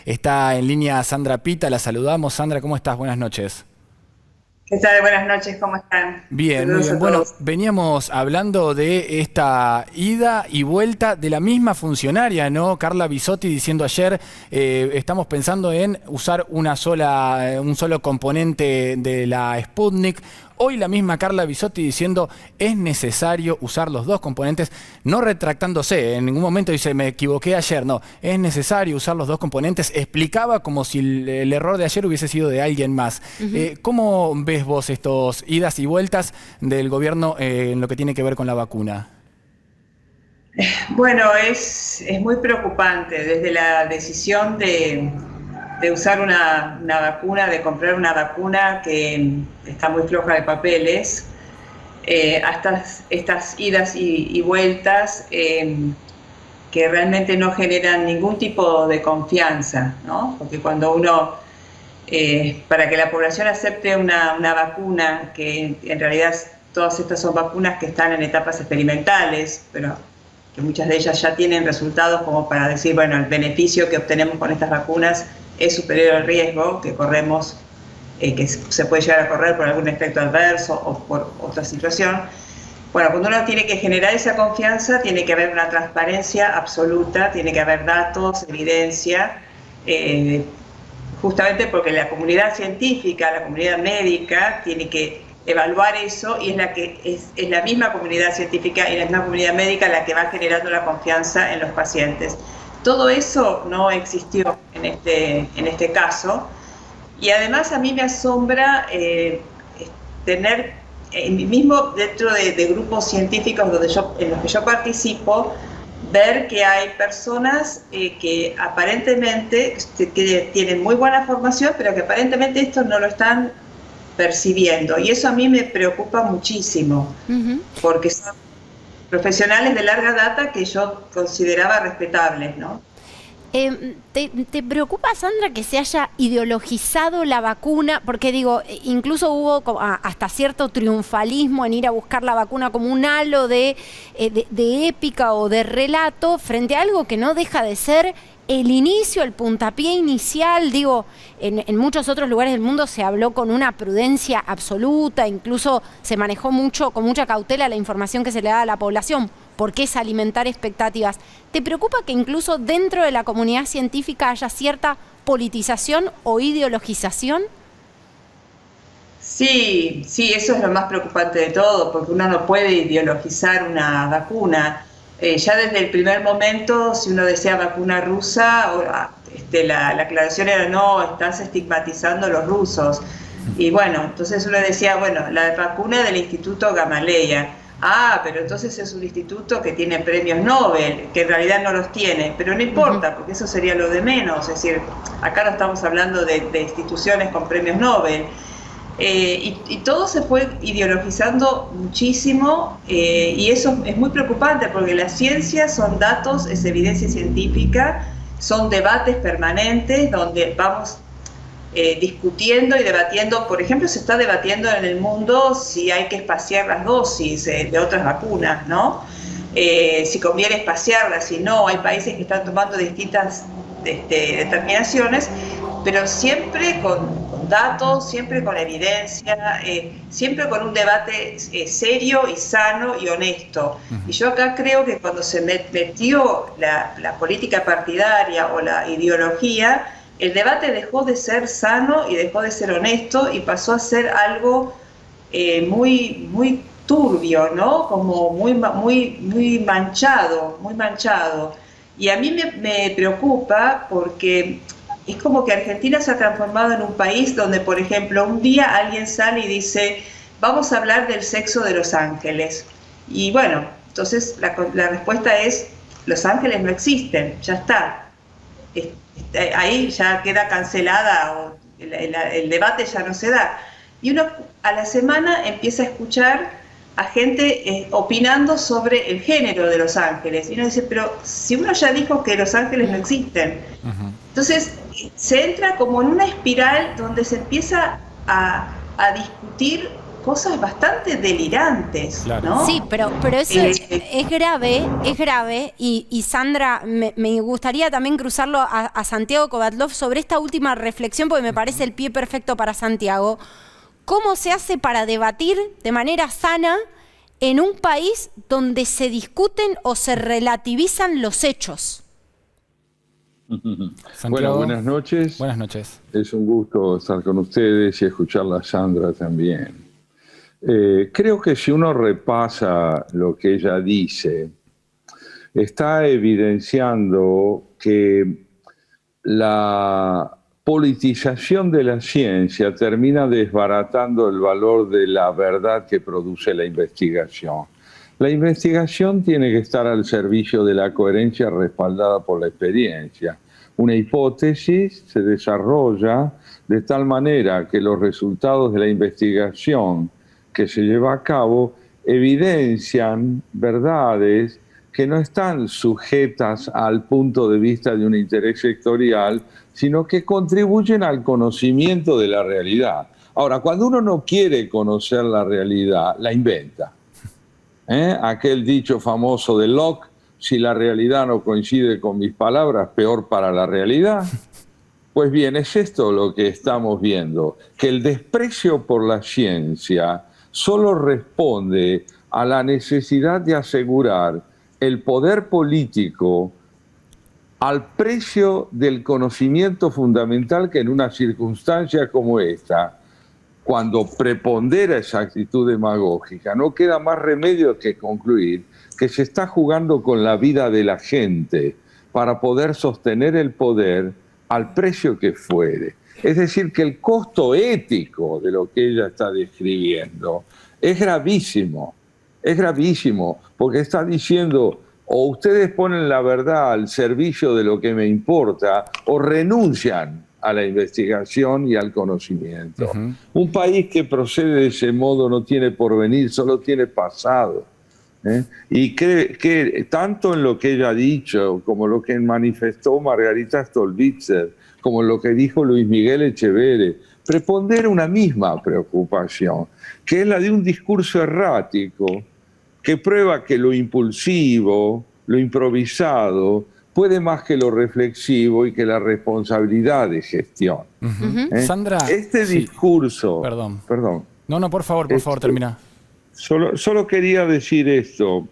Está en línea Sandra Pita, la saludamos. Sandra, ¿cómo estás? Buenas noches. ¿Qué tal? Buenas noches, ¿cómo están? Bien, muy Saludos bien. a Bueno, todos. veníamos hablando de esta ida y vuelta de la misma funcionaria, ¿no? Carla Bisotti diciendo ayer, estamos pensando en usar un solo componente de la Sputnik. Hoy la misma Carla Bisotti diciendo es necesario usar los dos componentes, no retractándose. En ningún momento dice me equivoqué ayer, no. Es necesario usar los dos componentes. Explicaba como si el error de ayer hubiese sido de alguien más. ¿Cómo ves vos estos idas y vueltas del gobierno en lo que tiene que ver con la vacuna? Bueno, es muy preocupante desde la decisión de usar una vacuna, de comprar una vacuna que está muy floja de papeles, hasta estas idas y vueltas que realmente no generan ningún tipo de confianza, ¿no? Porque cuando para que la población acepte una vacuna, que en realidad todas estas son vacunas que están en etapas experimentales, pero que muchas de ellas ya tienen resultados como para decir, bueno, el beneficio que obtenemos con estas vacunas es superior al riesgo que corremos, que se puede llegar a correr por algún efecto adverso o por otra situación. Bueno, cuando uno tiene que generar esa confianza, tiene que haber una transparencia absoluta, tiene que haber datos, evidencia, eh, justamente porque la comunidad científica, la comunidad médica, tiene que evaluar eso y es la misma comunidad científica y la misma comunidad médica la que va generando la confianza en los pacientes. Todo eso no existió en este caso, y además a mí me asombra tener, mismo dentro de grupos científicos en los que yo participo, ver que hay personas que aparentemente que tienen muy buena formación, pero que aparentemente esto no lo están percibiendo. Y eso a mí me preocupa muchísimo, Ujú. porque son profesionales de larga data que yo consideraba respetables, ¿no? ¿Te preocupa, Sandra, que se haya ideologizado la vacuna? Porque digo, incluso hubo hasta cierto triunfalismo en ir a buscar la vacuna como un halo de épica o de relato frente a algo que no deja de ser el inicio, el puntapié inicial. Digo, en muchos otros lugares del mundo se habló con una prudencia absoluta, incluso se manejó mucho, con mucha cautela la información que se le da a la población, porque es alimentar expectativas. ¿Te preocupa que incluso dentro de la comunidad científica haya cierta politización o ideologización? Sí, sí, eso es lo más preocupante de todo, porque uno no puede ideologizar una vacuna. Ya desde el primer momento, si uno decía vacuna rusa, la aclaración era no, estás estigmatizando a los rusos. Y bueno, entonces uno decía, bueno, la vacuna del Instituto Gamaleya. Ah, pero entonces es un instituto que tiene premios Nobel, que en realidad no los tiene, pero no Ujú. importa, porque eso sería lo de menos. Es decir, acá no estamos hablando de instituciones con premios Nobel. Y todo se fue ideologizando muchísimo, y eso es muy preocupante porque la ciencia son datos, es evidencia científica, son debates permanentes donde vamos discutiendo y debatiendo. Por ejemplo, se está debatiendo en el mundo si hay que espaciar las dosis de otras vacunas, ¿no? Si conviene espaciarlas, si no, hay países que están tomando distintas determinaciones, pero siempre con datos, siempre con evidencia, siempre con un debate serio y sano y honesto. Y yo acá creo que cuando se metió la política partidaria o la ideología, el debate dejó de ser sano y dejó de ser honesto y pasó a ser algo muy turbio, ¿no? Como muy manchado, muy manchado. Y a mí me preocupa porque es como que Argentina se ha transformado en un país donde, por ejemplo, un día alguien sale y dice, vamos a hablar del sexo de los ángeles. Y bueno, entonces la respuesta es, los ángeles no existen, ya está. Ahí ya queda cancelada, o el debate ya no se da. Y uno a la semana empieza a escuchar a gente opinando sobre el género de los ángeles. Y uno dice, pero si uno ya dijo que los ángeles no existen. Ujú. Entonces se entra como en una espiral donde se empieza a discutir cosas bastante delirantes, Claro. ¿no? Sí, pero eso es grave, y Sandra, me gustaría también cruzarlo a Santiago Kovatlov sobre esta última reflexión, porque me parece el pie perfecto para Santiago. ¿Cómo se hace para debatir de manera sana en un país donde se discuten o se relativizan los hechos? Santiago, Bueno, buenas noches. Buenas noches. Es un gusto estar con ustedes y escucharla a Sandra también. Creo que si uno repasa lo que ella dice, está evidenciando que la politización de la ciencia termina desbaratando el valor de la verdad que produce la investigación. La investigación tiene que estar al servicio de la coherencia respaldada por la experiencia. Una hipótesis se desarrolla de tal manera que los resultados de la investigación que se lleva a cabo evidencian verdades que no están sujetas al punto de vista de un interés sectorial, sino que contribuyen al conocimiento de la realidad. Ahora, cuando uno no quiere conocer la realidad, la inventa. Aquel dicho famoso de Locke, si la realidad no coincide con mis palabras, peor para la realidad. Pues bien, es esto lo que estamos viendo, que el desprecio por la ciencia solo responde a la necesidad de asegurar el poder político al precio del conocimiento fundamental que en una circunstancia como esta, cuando prepondera esa actitud demagógica, no queda más remedio que concluir que se está jugando con la vida de la gente para poder sostener el poder al precio que fuere. Es decir, que el costo ético de lo que ella está describiendo es gravísimo, porque está diciendo: o ustedes ponen la verdad al servicio de lo que me importa, o renuncian a la investigación y al conocimiento. Un país que procede de ese modo no tiene porvenir, solo tiene pasado. Y que tanto en lo que ella ha dicho, como lo que manifestó Margarita Stolbizer, como lo que dijo Luis Miguel Echeverre, prepondera una misma preocupación, que es la de un discurso errático que prueba que lo impulsivo, lo improvisado, puede más que lo reflexivo y que la responsabilidad de gestión. Sandra, este sí. discurso... Perdón. No, por favor, termina. Solo quería decir esto,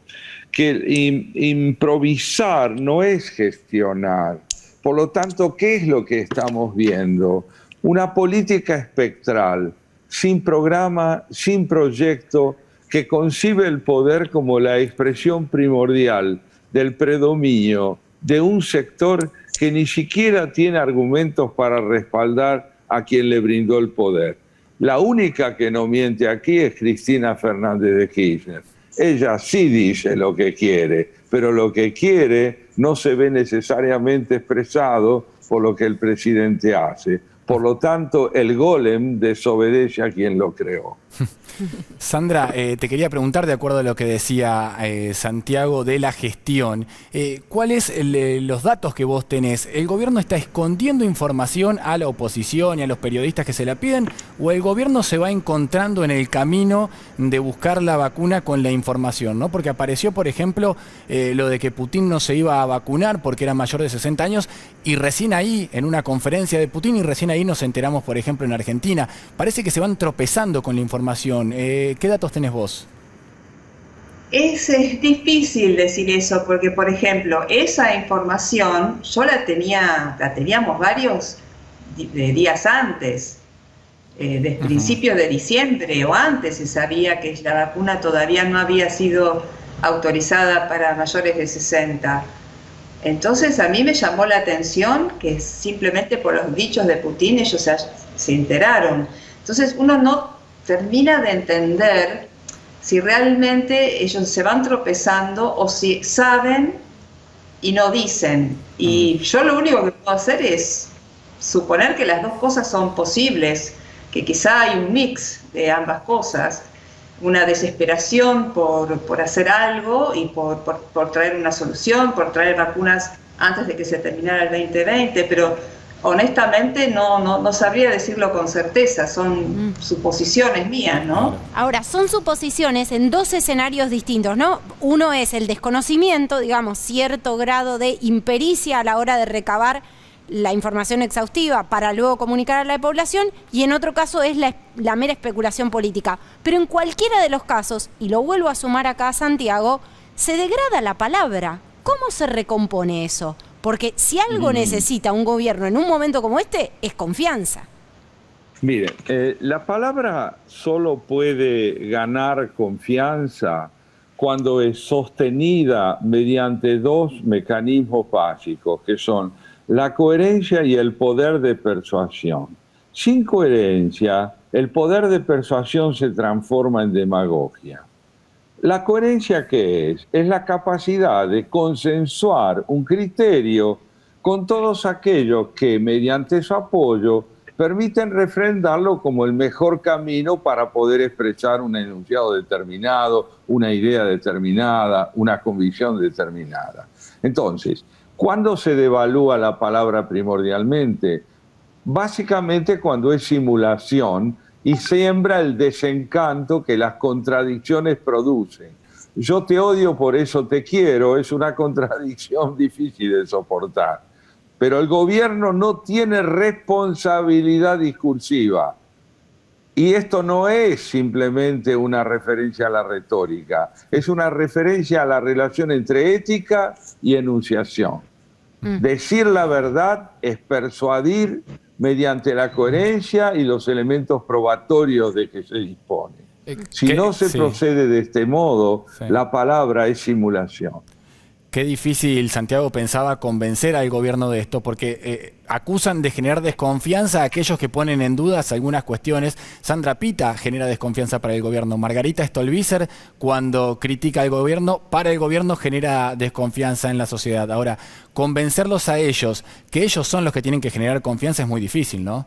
que improvisar no es gestionar. Por lo tanto, ¿qué es lo que estamos viendo? Una política espectral, sin programa, sin proyecto, que concibe el poder como la expresión primordial del predominio de un sector que ni siquiera tiene argumentos para respaldar a quien le brindó el poder. La única que no miente aquí es Cristina Fernández de Kirchner. Ella sí dice lo que quiere, pero lo que quiere no se ve necesariamente expresado por lo que el presidente hace. Por lo tanto, el golem desobedece a quien lo creó. Sandra, te quería preguntar, de acuerdo a lo que decía Santiago de la gestión, ¿cuáles los datos que vos tenés? ¿El gobierno está escondiendo información a la oposición y a los periodistas que se la piden? ¿O el gobierno se va encontrando en el camino de buscar la vacuna con la información, ¿no? Porque apareció, por ejemplo, lo de que Putin no se iba a vacunar porque era mayor de 60 años, y recién ahí, en una conferencia de Putin, y recién ahí nos enteramos, por ejemplo, en Argentina. Parece que se van tropezando con la información. ¿Qué datos tenés vos? Es difícil decir eso porque, por ejemplo, esa información yo la teníamos varios días antes, de principios de diciembre o antes se sabía que la vacuna todavía no había sido autorizada para mayores de 60. Entonces a mí me llamó la atención que simplemente por los dichos de Putin ellos se enteraron. Entonces uno no termina de entender si realmente ellos se van tropezando o si saben y no dicen. Y yo lo único que puedo hacer es suponer que las dos cosas son posibles, que quizá hay un mix de ambas cosas, una desesperación por hacer algo y por traer una solución, por traer vacunas antes de que se terminara el 2020, pero honestamente no sabría decirlo con certeza, son suposiciones mías, ¿no? Ahora, son suposiciones en dos escenarios distintos, ¿no? Uno es el desconocimiento, digamos, cierto grado de impericia a la hora de recabar la información exhaustiva para luego comunicar a la población, y en otro caso es la mera especulación política. Pero en cualquiera de los casos, y lo vuelvo a sumar acá a Santiago, se degrada la palabra. ¿Cómo se recompone eso? Porque si algo necesita un gobierno en un momento como este, es confianza. Mire, la palabra solo puede ganar confianza cuando es sostenida mediante dos mecanismos básicos, que son la coherencia y el poder de persuasión. Sin coherencia, el poder de persuasión se transforma en demagogia. ¿La coherencia qué es? Es la capacidad de consensuar un criterio con todos aquellos que, mediante su apoyo, permiten refrendarlo como el mejor camino para poder expresar un enunciado determinado, una idea determinada, una convicción determinada. Entonces, ¿cuándo se devalúa la palabra primordialmente? Básicamente cuando es simulación y siembra el desencanto que las contradicciones producen. Yo te odio, por eso te quiero, es una contradicción difícil de soportar. Pero el gobierno no tiene responsabilidad discursiva. Y esto no es simplemente una referencia a la retórica, es una referencia a la relación entre ética y enunciación. Decir la verdad es persuadir mediante la coherencia y los elementos probatorios de que se dispone. Si no se procede de este modo, la palabra es simulación. Qué difícil, Santiago, pensaba convencer al gobierno de esto, porque acusan de generar desconfianza a aquellos que ponen en dudas algunas cuestiones. Sandra Pita genera desconfianza para el gobierno. Margarita Stolbizer, cuando critica al gobierno, para el gobierno genera desconfianza en la sociedad. Ahora, convencerlos a ellos, que ellos son los que tienen que generar confianza, es muy difícil, ¿no?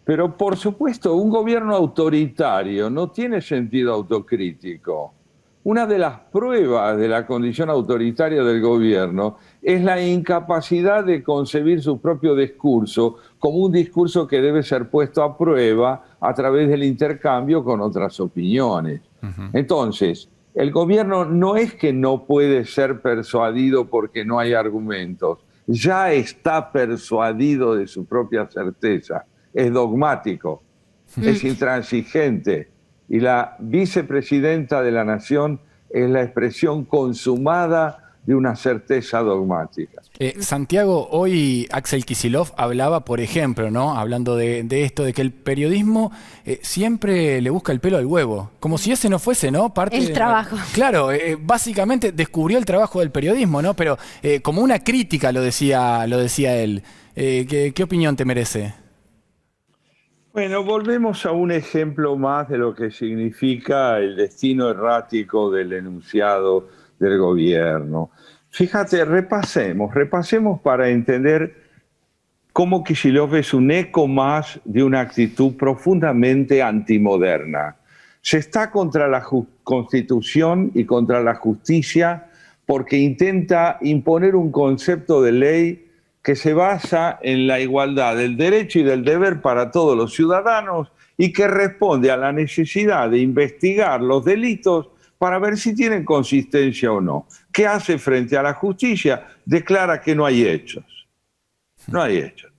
Pero por supuesto, un gobierno autoritario no tiene sentido autocrítico. Una de las pruebas de la condición autoritaria del gobierno es la incapacidad de concebir su propio discurso como un discurso que debe ser puesto a prueba a través del intercambio con otras opiniones. Entonces, el gobierno no es que no puede ser persuadido porque no hay argumentos, ya está persuadido de su propia certeza, es dogmático, es intransigente. Y la vicepresidenta de la Nación es la expresión consumada de una certeza dogmática. Santiago, hoy Axel Kicillof hablaba, por ejemplo, ¿no? Hablando de esto, de que el periodismo siempre le busca el pelo al huevo, como si ese no fuese, ¿no? Parte el trabajo. Claro, básicamente descubrió el trabajo del periodismo, ¿no? Pero como una crítica lo decía él. ¿Qué opinión te merece? Bueno, volvemos a un ejemplo más de lo que significa el destino errático del enunciado del gobierno. Fíjate, repasemos para entender cómo Kicillof es un eco más de una actitud profundamente antimoderna. Se está contra la Constitución y contra la justicia porque intenta imponer un concepto de ley que se basa en la igualdad del derecho y del deber para todos los ciudadanos y que responde a la necesidad de investigar los delitos para ver si tienen consistencia o no. ¿Qué hace frente a la justicia? Declara que no hay hechos. No hay hechos.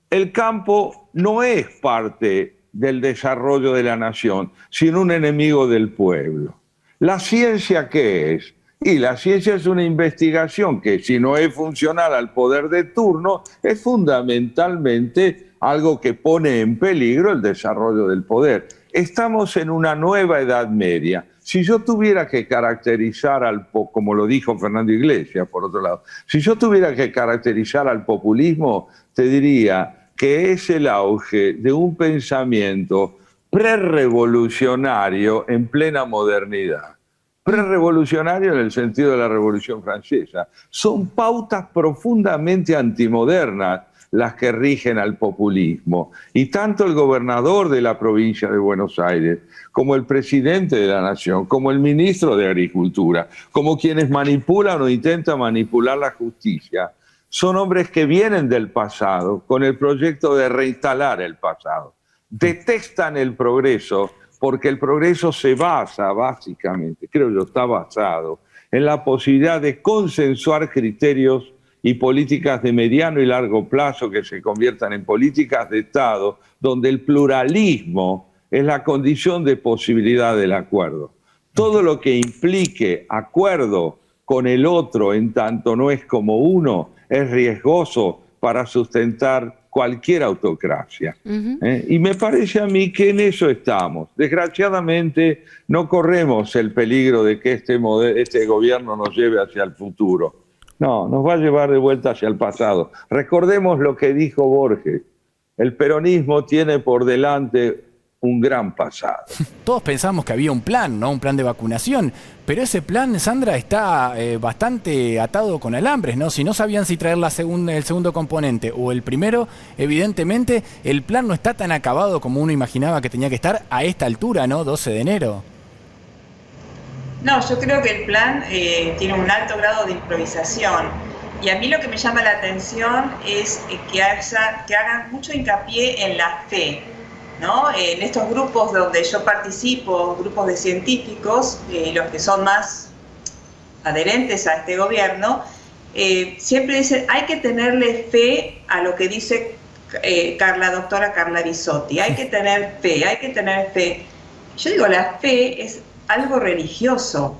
El campo no es parte del desarrollo de la nación, sino un enemigo del pueblo. ¿La ciencia qué es? Y la ciencia es una investigación que, si no es funcional al poder de turno, es fundamentalmente algo que pone en peligro el desarrollo del poder. Estamos en una nueva Edad Media. Si yo tuviera que caracterizar como lo dijo Fernando Iglesias, por otro lado, si yo tuviera que caracterizar al populismo, te diría que es el auge de un pensamiento prerrevolucionario en plena modernidad. Prerrevolucionario en el sentido de la Revolución Francesa. Son pautas profundamente antimodernas las que rigen al populismo. Y tanto el gobernador de la provincia de Buenos Aires, como el presidente de la Nación, como el ministro de Agricultura, como quienes manipulan o intentan manipular la justicia, son hombres que vienen del pasado con el proyecto de reinstalar el pasado. Detestan el progreso porque el progreso se basa básicamente, creo yo, está basado en la posibilidad de consensuar criterios y políticas de mediano y largo plazo que se conviertan en políticas de Estado, donde el pluralismo es la condición de posibilidad del acuerdo. Todo lo que implique acuerdo con el otro en tanto no es como uno, es riesgoso para sustentar cualquier autocracia. Y me parece a mí que en eso estamos. Desgraciadamente no corremos el peligro de que este gobierno nos lleve hacia el futuro. No, nos va a llevar de vuelta hacia el pasado. Recordemos lo que dijo Borges. El peronismo tiene por delante un gran pasado. Todos pensamos que había un plan, ¿no? Un plan de vacunación, pero ese plan, Sandra, está bastante atado con alambres, ¿no? Si no sabían si traer el segundo componente o el primero, evidentemente el plan no está tan acabado como uno imaginaba que tenía que estar a esta altura, ¿no? 12 de enero. No, yo creo que el plan tiene un alto grado de improvisación. Y a mí lo que me llama la atención es que hagan mucho hincapié en la fe, ¿no? En estos grupos donde yo participo, grupos de científicos, los que son más adherentes a este gobierno, siempre dicen hay que tenerle fe a lo que dice doctora Carla Bisotti, hay que tener fe, hay que tener fe. Yo digo, la fe es algo religioso.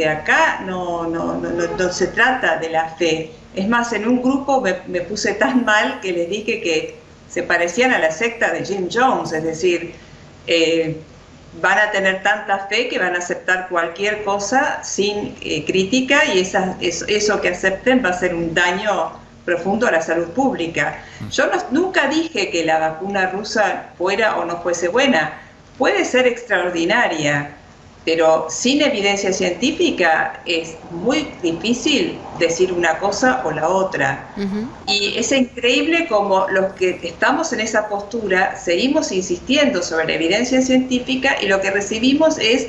Acá no se trata de la fe. Es más, en un grupo me puse tan mal que les dije que se parecían a la secta de Jim Jones, es decir, van a tener tanta fe que van a aceptar cualquier cosa sin crítica y eso que acepten va a ser un daño profundo a la salud pública. Yo nunca dije que la vacuna rusa fuera o no fuese buena. Puede ser extraordinaria, pero sin evidencia científica es muy difícil decir una cosa o la otra. Y es increíble como los que estamos en esa postura seguimos insistiendo sobre la evidencia científica y lo que recibimos es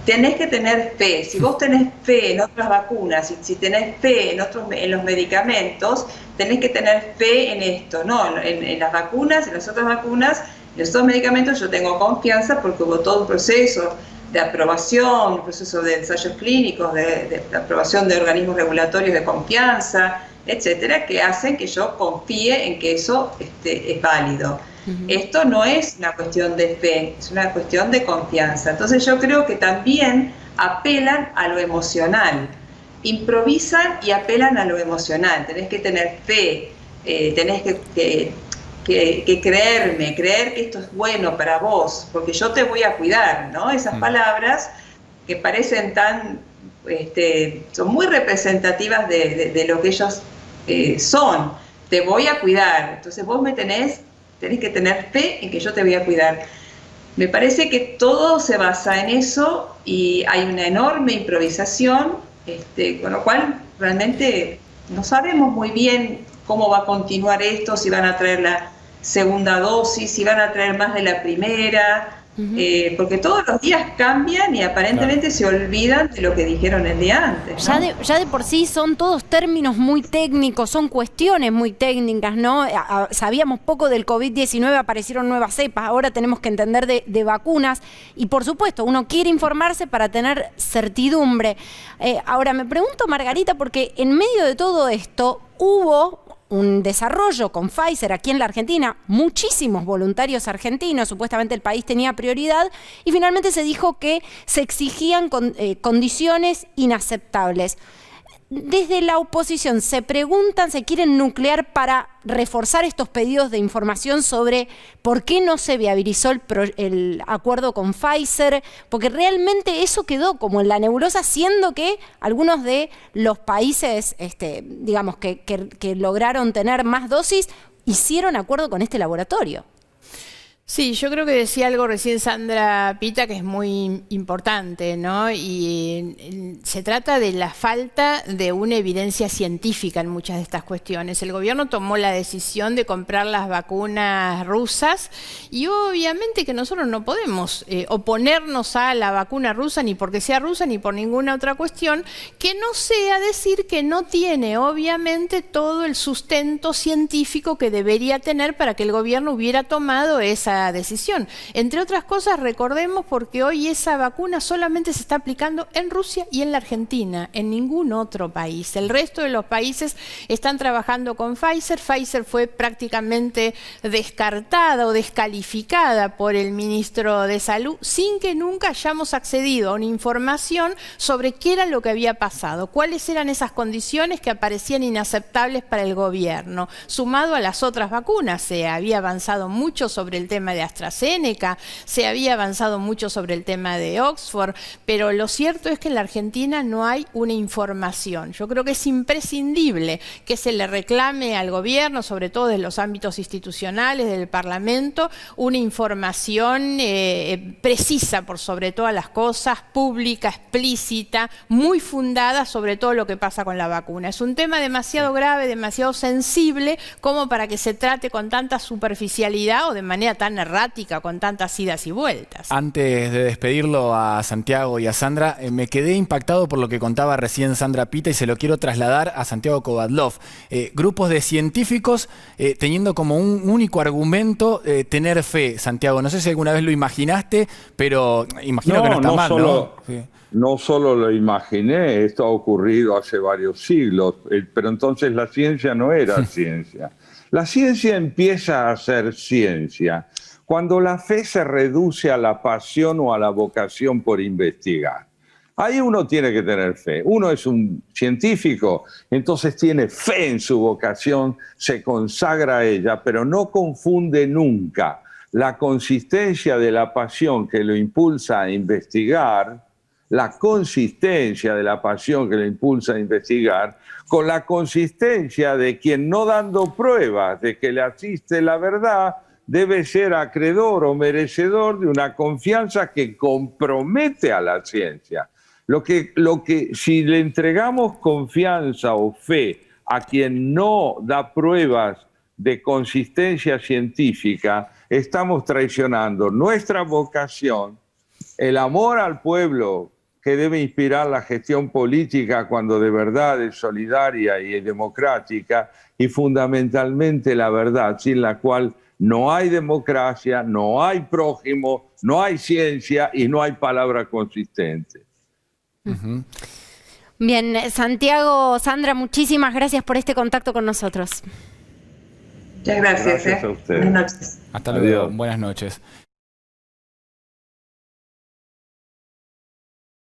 tenés que tener fe. Si vos tenés fe en otras vacunas, si tenés fe en los medicamentos, tenés que tener fe en esto, ¿no? En las vacunas, en las otras vacunas, en los otros medicamentos yo tengo confianza porque hubo todo un proceso de aprobación, un proceso de ensayos clínicos, de aprobación de organismos regulatorios de confianza, etcétera, que hacen que yo confíe en que eso es válido. Esto no es una cuestión de fe, es una cuestión de confianza. Entonces yo creo que también apelan a lo emocional, improvisan y apelan a lo emocional. Tenés que tener fe, tenés que creerme, creer que esto es bueno para vos, porque yo te voy a cuidar, ¿no? Esas palabras que parecen son muy representativas de lo que ellos son. Te voy a cuidar, entonces vos tenés que tener fe en que yo te voy a cuidar. Me parece que todo se basa en eso y hay una enorme improvisación, con lo cual realmente no sabemos muy bien cómo va a continuar esto, si van a traer la segunda dosis, si van a traer más de la primera, porque todos los días cambian y aparentemente se olvidan de lo que dijeron el día antes, ¿no? Ya de por sí son todos términos muy técnicos, son cuestiones muy técnicas, ¿no? Sabíamos poco del COVID-19, aparecieron nuevas cepas, ahora tenemos que entender de vacunas y por supuesto uno quiere informarse para tener certidumbre. Ahora me pregunto, Margarita, porque en medio de todo esto hubo un desarrollo con Pfizer aquí en la Argentina, muchísimos voluntarios argentinos, supuestamente el país tenía prioridad, y finalmente se dijo que se exigían condiciones inaceptables. Desde la oposición se preguntan, se quieren nuclear para reforzar estos pedidos de información sobre por qué no se viabilizó el acuerdo con Pfizer, porque realmente eso quedó como en la nebulosa, siendo que algunos de los países digamos que lograron tener más dosis hicieron acuerdo con este laboratorio. Sí, yo creo que decía algo recién Sandra Pita que es muy importante, ¿no? Y se trata de la falta de una evidencia científica en muchas de estas cuestiones. El gobierno tomó la decisión de comprar las vacunas rusas y obviamente que nosotros no podemos oponernos a la vacuna rusa ni porque sea rusa ni por ninguna otra cuestión que no sea decir que no tiene obviamente todo el sustento científico que debería tener para que el gobierno hubiera tomado esa decisión. Entre otras cosas, recordemos porque hoy esa vacuna solamente se está aplicando en Rusia y en la Argentina, en ningún otro país. El resto de los países están trabajando con Pfizer. Pfizer fue prácticamente descartada o descalificada por el ministro de Salud sin que nunca hayamos accedido a una información sobre qué era lo que había pasado, cuáles eran esas condiciones que aparecían inaceptables para el gobierno. Sumado a las otras vacunas, se había avanzado mucho sobre el tema de AstraZeneca, se había avanzado mucho sobre el tema de Oxford, pero lo cierto es que en la Argentina no hay una información. Yo creo que es imprescindible que se le reclame al gobierno, sobre todo desde los ámbitos institucionales, del Parlamento, una información precisa por sobre todas las cosas, pública, explícita, muy fundada sobre todo lo que pasa con la vacuna. Es un tema demasiado grave, demasiado sensible, como para que se trate con tanta superficialidad o de manera tan errática, con tantas idas y vueltas. Antes de despedirlo a Santiago y a Sandra, me quedé impactado por lo que contaba recién Sandra Pita y se lo quiero trasladar a Santiago Kovadlov. Grupos de científicos teniendo como un único argumento tener fe, Santiago. No sé si alguna vez lo imaginaste, pero imagino que no está mal, ¿no? Sí. No solo lo imaginé, esto ha ocurrido hace varios siglos, pero entonces la ciencia no era ciencia. La ciencia empieza a ser ciencia cuando la fe se reduce a la pasión o a la vocación por investigar. Ahí uno tiene que tener fe. Uno es un científico, entonces tiene fe en su vocación, se consagra a ella, pero no confunde nunca la consistencia de la pasión que lo impulsa a investigar, la consistencia de la pasión que lo impulsa a investigar, con la consistencia de quien, no dando pruebas de que le asiste la verdad, debe ser acreedor o merecedor de una confianza que compromete a la ciencia. Si le entregamos confianza o fe a quien no da pruebas de consistencia científica, estamos traicionando nuestra vocación, el amor al pueblo que debe inspirar la gestión política cuando de verdad es solidaria y democrática, y fundamentalmente la verdad, sin la cual no hay democracia, no hay prójimo, no hay ciencia y no hay palabra consistente. Uh-huh. Bien, Santiago, Sandra, muchísimas gracias por este contacto con nosotros. Muchas gracias. Gracias a ustedes. Buenas noches. Hasta luego. Buenas noches.